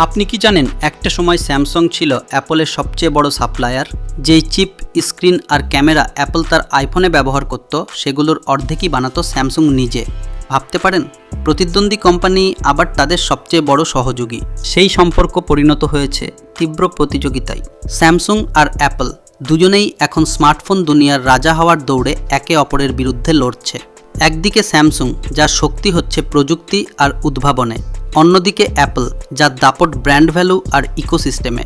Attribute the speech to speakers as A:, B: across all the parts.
A: আপনি কি জানেন একটা সময় স্যামসাং ছিল অ্যাপলের সবচেয়ে বড় সাপ্লায়ার? যেই চিপ, স্ক্রিন আর ক্যামেরা অ্যাপল তার আইফোনে ব্যবহার করত সেগুলোর অর্ধেকই বানাতো স্যামসাং নিজে। ভাবতে পারেন, প্রতিদ্বন্দ্বী কোম্পানি আবার তাদের সবচেয়ে বড় সহযোগী। সেই সম্পর্ক পরিণত হয়েছে তীব্র প্রতিযোগিতায়। স্যামসাং আর অ্যাপল দুজনেই এখন স্মার্টফোন দুনিয়ার রাজা হওয়ার দৌড়ে একে অপরের বিরুদ্ধে লড়ছে। একদিকে স্যামসাং, যার শক্তি হচ্ছে প্রযুক্তি আর উদ্ভাবনে, অন্যদিকে অ্যাপল, যার দাপট ব্র্যান্ড ভ্যালু আর ইকোসিস্টেমে।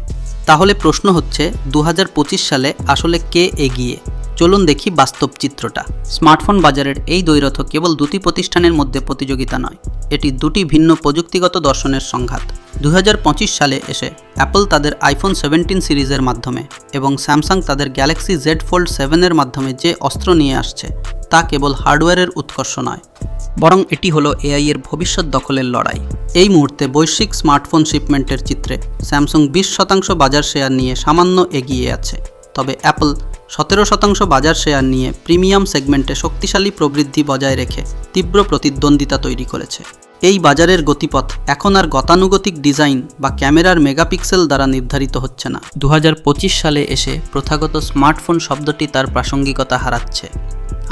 A: তাহলে প্রশ্ন হচ্ছে 2025 সালে আসলে কে এগিয়ে? চলুন দেখি বাস্তব চিত্রটা। স্মার্টফোন বাজারের এই দ্বৈরথ কেবল দুটি প্রতিষ্ঠানের মধ্যে প্রতিযোগিতা নয়, এটি দুটি ভিন্ন প্রযুক্তিগত দর্শনের সংঘাত। 2025 সালে এসে অ্যাপল তাদের আইফোন 17 সিরিজের মাধ্যমে এবং স্যামসাং তাদের গ্যালাক্সি জেড ফোল্ড 7-এর মাধ্যমে যে অস্ত্র নিয়ে আসছে তা কেবল হার্ডওয়্যারের উৎকর্ষ নয়, বরং এটি হলো এআই এর ভবিষ্যৎ দখলের লড়াই। এই মুহূর্তে বৈশ্বিক স্মার্টফোন শিপমেন্টের চিত্রে স্যামসাং 20% বাজার শেয়ার নিয়ে সামান্য এগিয়ে আছে, তবে অ্যাপল 17% বাজার শেয়ার নিয়ে প্রিমিয়াম সেগমেন্টে শক্তিশালী প্রবৃদ্ধি বজায় রেখে তীব্র প্রতিদ্বন্দ্বিতা তৈরি করেছে। এই বাজারের গতিপথ এখন আর গতানুগতিক ডিজাইন বা ক্যামেরার মেগাপিক্সেল দ্বারা নির্ধারিত হচ্ছে না। 2025 সালে এসে প্রথাগত স্মার্টফোন শব্দটি তার প্রাসঙ্গিকতা হারাচ্ছে।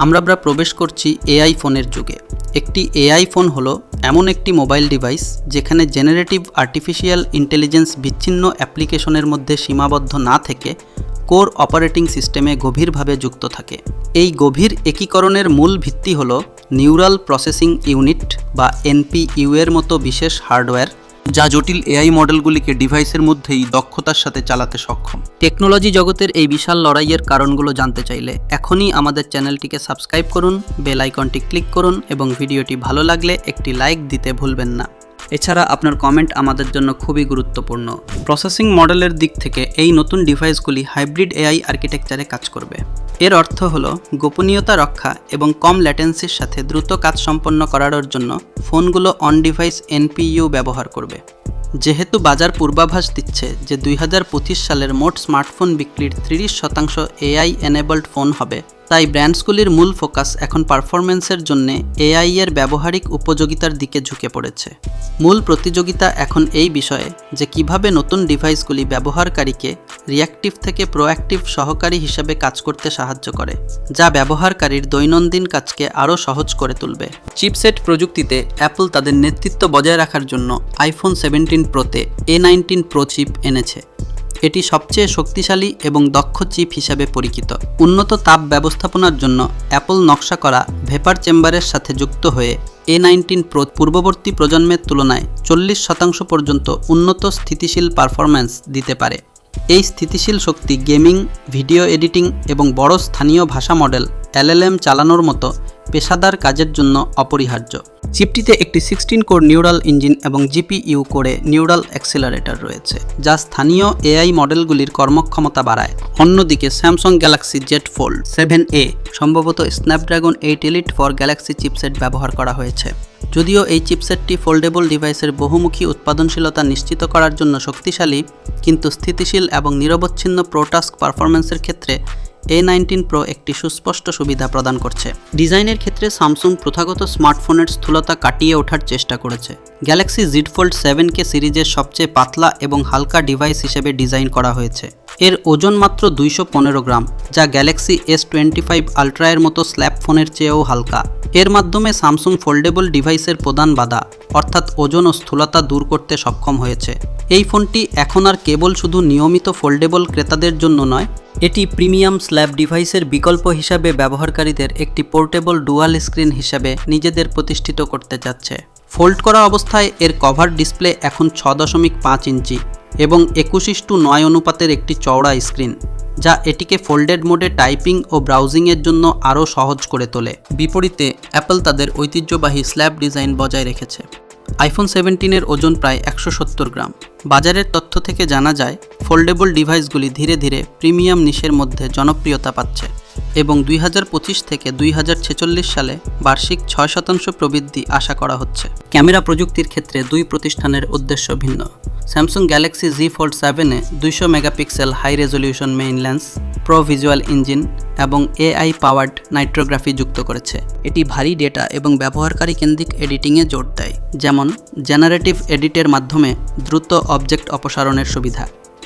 A: আমরা প্রবেশ করছি এআই ফোনের যুগে। একটি এআই ফোন হলো এমন একটি মোবাইল ডিভাইস যেখানে জেনারেটিভ আর্টিফিশিয়াল ইন্টেলিজেন্স বিচ্ছিন্ন অ্যাপ্লিকেশনের মধ্যে সীমাবদ্ধ না থেকে কোর অপারেটিং সিস্টেমে গভীরভাবে যুক্ত থাকে। এই গভীর একীকরণের মূল ভিত্তি হল নিউরাল প্রসেসিং ইউনিট বা এনপিইউ এর মতো বিশেষ হার্ডওয়্যার, যা জটিল এআই মডেলগুলিকে ডিভাইসের মধ্যেই দক্ষতার সাথে চালাতে সক্ষম। টেকনোলজি জগতের এই বিশাল লড়াইয়ের কারণগুলো জানতে চাইলে এখনই আমাদের চ্যানেলটিকে সাবস্ক্রাইব করুন, বেল আইকনটি ক্লিক করুন এবং ভিডিওটি ভালো লাগলে একটি লাইক দিতে ভুলবেন না। এছাড়া আপনার কমেন্ট আমাদের জন্য খুবই গুরুত্বপূর্ণ। প্রসেসিং মডেলের দিক থেকে এই নতুন ডিভাইসগুলি হাইব্রিড এআই আর্কিটেকচারে কাজ করবে। এর অর্থ হলো গোপনীয়তা রক্ষা এবং কম ল্যাটেন্সির সাথে দ্রুত কাজ সম্পন্ন করার জন্য ফোনগুলো অন ডিভাইস এনপিইউ ব্যবহার করবে। যেহেতু বাজার পূর্বাভাস দিচ্ছে যে 2025 সালের মোট স্মার্টফোন বিক্রির 30% এআই এনেবলড ফোন হবে, তাই ব্র্যান্ডসগুলির মূল ফোকাস এখন পারফরমেন্সের জন্য এআই এর ব্যবহারিক উপযোগিতার দিকে ঝুঁকে পড়েছে। মূল প্রতিযোগিতা এখন এই বিষয়ে যে কিভাবে নতুন ডিভাইসগুলি ব্যবহারকারীকে রিঅ্যাক্টিভ থেকে প্রোঅ্যাক্টিভ সহকারী হিসেবে কাজ করতে সাহায্য করে, যা ব্যবহারকারীর দৈনন্দিন কাজকে আরও সহজ করে তুলবে। চিপসেট প্রযুক্তিতে অ্যাপল তাদের নেতৃত্ব বজায় রাখার জন্য আইফোন 17 প্রোতে A19 প্রো চিপ এনেছে। এটি সবচেয়ে শক্তিশালী এবং দক্ষ চিপ হিসাবে পরিচিত। উন্নত তাপ ব্যবস্থাপনার জন্য অ্যাপল নকশা করা ভেপার চেম্বারের সাথে যুক্ত হয়ে A19 প্রো পূর্ববর্তী প্রজন্মের তুলনায় 40% পর্যন্ত উন্নত স্থিতিশীল পারফরম্যান্স দিতে পারে। এই স্থিতিশীল শক্তি গেমিং, ভিডিও এডিটিং এবং বড় স্থানীয় ভাষা মডেল LLM চালানোর মতো পেশাদার কাজের জন্য অপরিহার্য। চিপটিতে একটি 16 কোর নিউরাল ইঞ্জিন এবং জিপিইউ কোরে নিউরাল অ্যাক্সিলারেটর রয়েছে, যা স্থানীয় এআই মডেলগুলির কর্মক্ষমতা বাড়ায়। অন্যদিকে Samsung Galaxy Z fold 7A সম্ভবত Snapdragon 8 elite for Galaxy chipset ব্যবহার করা হয়েছে। যদিও এই চিপসেটটি ফোল্ডেবল ডিভাইসের বহুমুখী উৎপাদনশীলতা নিশ্চিত করার জন্য শক্তিশালী, কিন্তু স্থিতিশীল এবং নিরবচ্ছিন্ন প্রোটাস্ক পারফরম্যান্সের ক্ষেত্রে A19 প্রো একটি সুস্পষ্ট সুবিধা প্রদান করছে। ডিজাইনের ক্ষেত্রে স্যামসাং প্রথাগত স্মার্টফোনের স্থূলতা কাটিয়ে ওঠার চেষ্টা করেছে। গ্যালাক্সি জেড ফোল্ড 7K সিরিজের সবচেয়ে পাতলা এবং হালকা ডিভাইস হিসেবে ডিজাইন করা হয়েছে। এর ওজন মাত্র 215 গ্রাম, যা গ্যালাক্সি S25 আলট্রা এর মতো স্ল্যাব ফোনের চেয়েও হালকা। এর মাধ্যমে স্যামসাং ফোল্ডেবল ডিভাইসের প্রধান বাধা অর্থাৎ ওজন ও স্থূলতা দূর করতে সক্ষম হয়েছে। এই ফোনটি এখন আর কেবল শুধু নিয়মিত ফোল্ডেবল ক্রেতাদের জন্য নয়, এটি প্রিমিয়াম স্ল্যাব ডিভাইসের বিকল্প হিসাবে ব্যবহারকারীদের একটি পোর্টেবল ডুয়াল স্ক্রিন হিসাবে নিজেদের প্রতিষ্ঠিত করতে যাচ্ছে। ফোল্ড করা অবস্থায় এর কভার ডিসপ্লে এখন 6.5 ইঞ্চি এবং 21:9 অনুপাতের একটি চওড়া স্ক্রিন, যা এটিকে ফোল্ডেড মোডে টাইপিং ও ব্রাউজিংয়ের জন্য আরও সহজ করে তোলে। বিপরীতে অ্যাপল তাদের ঐতিহ্যবাহী স্ল্যাব ডিজাইন বজায় রেখেছে। আইফোন 17-এর ওজন প্রায় 170 গ্রাম। বাজারের তথ্য থেকে জানা যায় ফোল্ডেবল ডিভাইসগুলি ধীরে ধীরে প্রিমিয়াম নিশের মধ্যে জনপ্রিয়তা পাচ্ছে। এবং 2025 থেকে 2046 সালে বার্ষিক 6% প্রবৃদ্ধি আশা করা হচ্ছে। ক্যামেরা প্রযুক্তির ক্ষেত্রে দুই প্রতিষ্ঠানের উদ্দেশ্য ভিন্ন। স্যামসাং গ্যালাক্সি Z Fold 7-এ 200 megapixel high resolution main lens, pro visual engine এবং AI পাওয়ার্ড নাইট্রোগ্রাফি যুক্ত করেছে। এটি ভারী ডেটা এবং ব্যবহারকারী কেন্দ্রিক এডিটিংয়ে জোর দেয়, যেমন জেনারেটিভ এডিটের মাধ্যমে দ্রুত অবজেক্ট অপসারণের সুবিধা।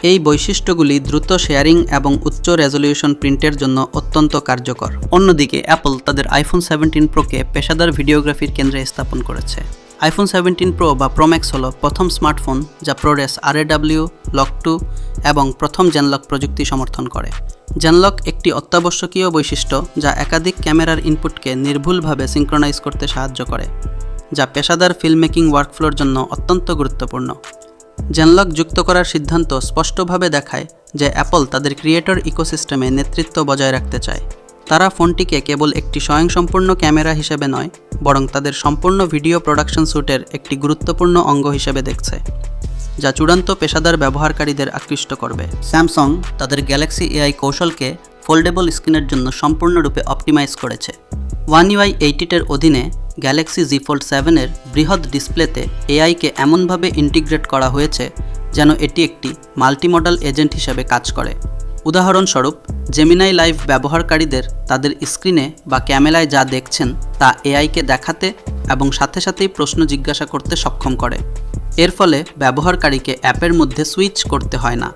A: এই বৈশিষ্ট্যগুলি দ্রুত শেয়ারিং এবং উচ্চ রেজলিউশন প্রিন্টের জন্য অত্যন্ত কার্যকর। অন্যদিকে অ্যাপল তাদের আইফোন 17 প্রোকে পেশাদার ভিডিওগ্রাফির কেন্দ্রে স্থাপন করেছে। আইফোন 17 প্রো বা প্রো ম্যাক্স হল প্রথম স্মার্টফোন যা প্রোরেস RAW, লক 2 এবং প্রথম জেনলক প্রযুক্তি সমর্থন করে। জেনলক একটি অত্যাবশ্যকীয় বৈশিষ্ট্য যা একাধিক ক্যামেরার ইনপুটকে নির্ভুলভাবে সিঙ্ক্রোনাইজ করতে সাহায্য করে, যা পেশাদার ফিল্মমেকিং ওয়ার্কফ্লোর জন্য অত্যন্ত গুরুত্বপূর্ণ। জেনলক যুক্ত করার সিদ্ধান্ত স্পষ্টভাবে দেখায় যে অ্যাপল তাদের ক্রিয়েটর ইকোসিস্টেমে নেতৃত্ব বজায় রাখতে চায়। তারা ফোনটিকে কেবল একটি স্বয়ংসম্পূর্ণ ক্যামেরা হিসেবে নয়, বরং তাদের সম্পূর্ণ ভিডিও প্রোডাকশন স্যুটের একটি গুরুত্বপূর্ণ অঙ্গ হিসেবে দেখছে, যা চূড়ান্ত পেশাদার ব্যবহারকারীদের আকৃষ্ট করবে। স্যামসাং তাদের গ্যালাক্সি AI কৌশলকে ফোল্ডেবল স্ক্রিনের জন্য সম্পূর্ণরূপে অপটিমাইজ করেছে। One UI 8-এর অধীনে গ্যালাক্সি Z Fold 7-এর বৃহৎ ডিসপ্লেতে AI-কে এমনভাবে ইন্টিগ্রেট করা হয়েছে যেন এটি একটি মাল্টিমডাল এজেন্ট হিসেবে কাজ করে। উদাহরণস্বরূপ, জেমিনাই লাইভ ব্যবহারকারীদের তাদের স্ক্রিনে বা ক্যামেরায় যা দেখছেন তা AI-কে দেখাতে এবং সাথে সাথেই প্রশ্ন জিজ্ঞাসা করতে সক্ষম করে। এর ফলে ব্যবহারকারীকে অ্যাপের মধ্যে সুইচ করতে হয় না।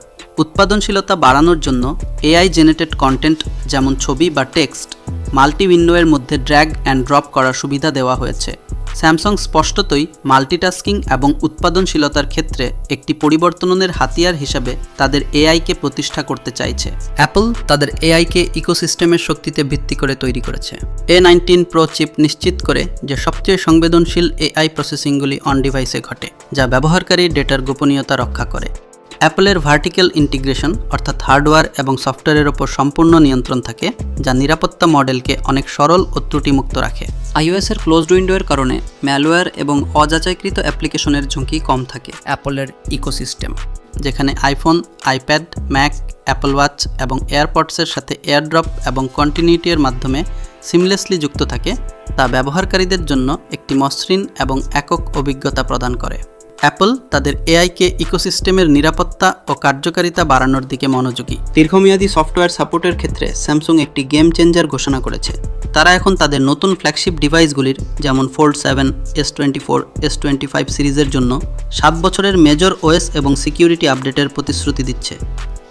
A: উৎপাদনশীলতা বাড়ানোর জন্য AI জেনারেটেড কন্টেন্ট যেমন ছবি বা টেক্সট মাল্টি উইন্ডোয়ের মধ্যে ড্র্যাগ অ্যান্ড ড্রপ করার সুবিধা দেওয়া হয়েছে। স্যামসাং স্পষ্টতই মাল্টিটাস্কিং এবং উৎপাদনশীলতার ক্ষেত্রে একটি পরিবর্তনের হাতিয়ার হিসাবে তাদের AI-কে প্রতিষ্ঠা করতে চাইছে। অ্যাপল তাদের AI-কে ইকোসিস্টেমের শক্তিতে ভিত্তি করে তৈরি করেছে। A19 প্রো চিপ নিশ্চিত করে যে সবচেয়ে সংবেদনশীল AI প্রসেসিংগুলি অন ডিভাইসে ঘটে, যা ব্যবহারকারীর ডেটার গোপনীয়তা রক্ষা করে। অ্যাপলের ভার্টিক্যাল ইন্টিগ্রেশন অর্থাৎ হার্ডওয়্যার এবং সফটওয়্যারের ওপর সম্পূর্ণ নিয়ন্ত্রণ থাকে, যা নিরাপত্তা মডেলকে অনেক সরল ও ত্রুটিমুক্ত রাখে। iOS-এর ক্লোজড উইন্ডোয়ের কারণে ম্যালওয়্যার এবং অযাচাইকৃত অ্যাপ্লিকেশনের ঝুঁকি কম থাকে। অ্যাপলের ইকোসিস্টেম, যেখানে iPhone, iPad, Mac, Apple watch এবং এয়ারপডসের সাথে এয়ারড্রপ এবং কন্টিনিউটির মাধ্যমে সিমলেসলি যুক্ত থাকে, তা ব্যবহারকারীদের জন্য একটি মসৃণ এবং একক অভিজ্ঞতা প্রদান করে। অ্যাপল তাদের AI-কে ইকোসিস্টেমের নিরাপত্তা ও কার্যকারিতা বাড়ানোর দিকে মনোযোগী। দীর্ঘমেয়াদী সফটওয়্যার সাপোর্টের ক্ষেত্রে স্যামসাং একটি গেম চেঞ্জার ঘোষণা করেছে। তারা এখন তাদের নতুন ফ্ল্যাগশিপ ডিভাইসগুলির যেমন Fold 7, S24, S25 সিরিজের জন্য 7 বছরের মেজর OS এবং সিকিউরিটি আপডেটের প্রতিশ্রুতি দিচ্ছে।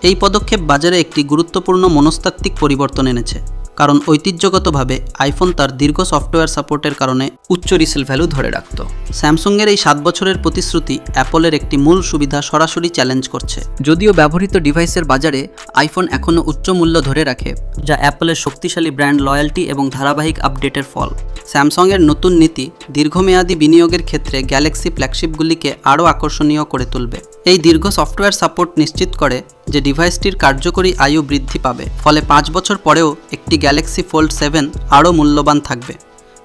A: এই পদক্ষেপ বাজারে একটি গুরুত্বপূর্ণ মনস্তাত্ত্বিক পরিবর্তন এনেছে, কারণ ঐতিহ্যগতভাবে আইফোন তার দীর্ঘ সফটওয়্যার সাপোর্টের কারণে উচ্চ রিসেল ভ্যালু ধরে রাখত। স্যামসাংয়ের এই 7 বছরের প্রতিশ্রুতি অ্যাপলের একটি মূল সুবিধা সরাসরি চ্যালেঞ্জ করছে। যদিও ব্যবহৃত ডিভাইসের বাজারে আইফোন এখনও উচ্চ মূল্য ধরে রাখে, যা অ্যাপলের শক্তিশালী ব্র্যান্ড লয়্যাল্টি এবং ধারাবাহিক আপডেটের ফল। স্যামসাংয়ের নতুন নীতি দীর্ঘমেয়াদী বিনিয়োগের ক্ষেত্রে গ্যালাক্সি ফ্ল্যাগশিপগুলিকে আরও আকর্ষণীয় করে তুলবে। এই দীর্ঘ সফটওয়্যার সাপোর্ট নিশ্চিত করে যে ডিভাইসটির কার্যকরী আয়ু বৃদ্ধি পাবে, ফলে 5 বছর পরেও একটি গ্যালাক্সি ফোল্ড 7 আরও মূল্যবান থাকবে,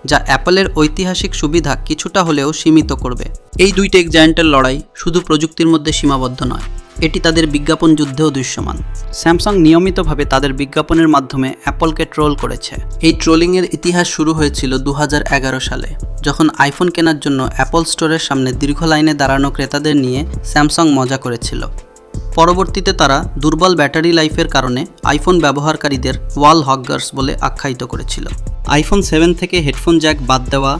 A: যা অ্যাপলের ঐতিহাসিক সুবিধা কিছুটা হলেও সীমিত করবে। এই দুই টেক জায়ান্টের লড়াই শুধু প্রযুক্তির মধ্যে সীমাবদ্ধ নয়, এটি তাদের বিজ্ঞাপন যুদ্ধেও দৃশ্যমান। স্যামসাং নিয়মিতভাবে তাদের বিজ্ঞাপনের মাধ্যমে অ্যাপলকে ট্রোল করেছে। এই ট্রোলিংয়ের ইতিহাস শুরু হয়েছিল 2011 সালে, যখন আইফোন কেনার জন্য অ্যাপল স্টোরের সামনে দীর্ঘ লাইনে দাঁড়ানো ক্রেতাদের নিয়ে স্যামসাং মজা করেছিল। পরবর্তীতে তারা দুর্বল ব্যাটারি লাইফের কারণে আইফোন ব্যবহারকারীদের ওয়াল হগার্স বলে আখ্যায়িত করেছিল। আইফোন 7 থেকে হেডফোন জ্যাক বাদ দেওয়া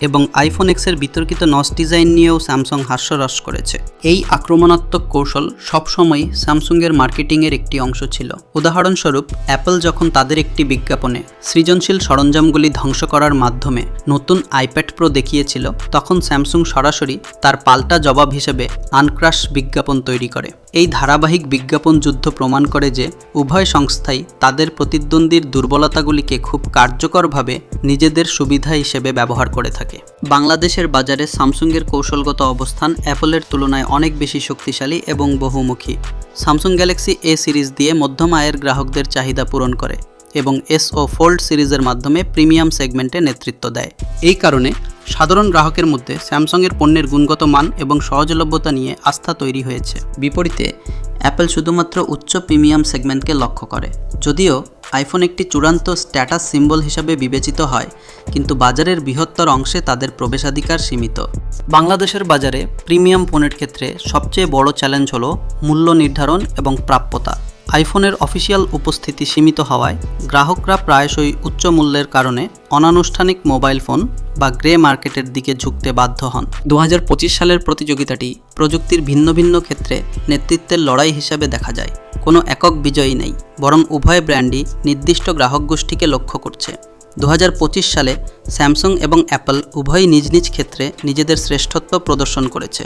A: এবং আইফোন এক্সের বিতর্কিত নচ ডিজাইন নিয়েও স্যামসাং হাস্যরস করেছে। এই আক্রমণাত্মক কৌশল সবসময়ই স্যামসাংয়ের মার্কেটিংয়ের একটি অংশ ছিল। উদাহরণস্বরূপ, অ্যাপল যখন তাদের একটি বিজ্ঞাপনে সৃজনশীল সরঞ্জামগুলি ধ্বংস করার মাধ্যমে নতুন আইপ্যাড প্রো দেখিয়েছিল, তখন স্যামসাং সরাসরি তার পাল্টা জবাব হিসেবে আনক্রাশ বিজ্ঞাপন তৈরি করে। এই ধারাবাহিক বিজ্ঞাপন যুদ্ধ প্রমাণ করে যে উভয় সংস্থাই তাদের প্রতিদ্বন্দ্বীর দুর্বলতাগুলিকে খুব কার্যকরভাবে নিজেদের সুবিধা হিসেবে ব্যবহার করে থাকে। বাংলাদেশের বাজারে স্যামসাংয়ের কৌশলগত অবস্থান অ্যাপলের তুলনায় অনেক বেশি শক্তিশালী এবং বহুমুখী। স্যামসাং গ্যালাক্সি A সিরিজ দিয়ে মধ্যম আয়ের গ্রাহকদের চাহিদা পূরণ করে এবং S ও ফোল্ড সিরিজের মাধ্যমে প্রিমিয়াম সেগমেন্টে নেতৃত্ব দেয়। এই কারণে সাধারণ গ্রাহকের মধ্যে স্যামসাংয়ের পণ্যের গুণগত মান এবং সহজলভ্যতা নিয়ে আস্থা তৈরি হয়েছে। বিপরীতে অ্যাপল শুধুমাত্র উচ্চ প্রিমিয়াম সেগমেন্টকে লক্ষ্য করে। যদিও আইফোন একটি চূড়ান্ত স্ট্যাটাস সিম্বল হিসাবে বিবেচিত হয়, কিন্তু বাজারের বৃহত্তর অংশে তাদের প্রবেশাধিকার সীমিত। বাংলাদেশের বাজারে প্রিমিয়াম ফোনের ক্ষেত্রে সবচেয়ে বড় চ্যালেঞ্জ হলো মূল্য নির্ধারণ এবং প্রাপ্যতা। আইফোনের অফিসিয়াল উপস্থিতি সীমিত হওয়ায় গ্রাহকরা প্রায়শই উচ্চ মূল্যের কারণে অনানুষ্ঠানিক মোবাইল ফোন বা গ্রে মার্কেটের দিকে ঝুঁকতে বাধ্য হন। 2025 সালের প্রতিযোগিতাটি প্রযুক্তির ভিন্ন ভিন্ন ক্ষেত্রে নেতৃত্বের লড়াই হিসাবে দেখা যায়। কোনো একক বিজয়ী নেই, বরং উভয় ব্র্যান্ডই নির্দিষ্ট গ্রাহক গোষ্ঠীকে লক্ষ্য করছে। 2025 সালে স্যামসাং এবং অ্যাপল উভয়ই নিজ নিজ ক্ষেত্রে নিজেদের শ্রেষ্ঠত্ব প্রদর্শন করেছে।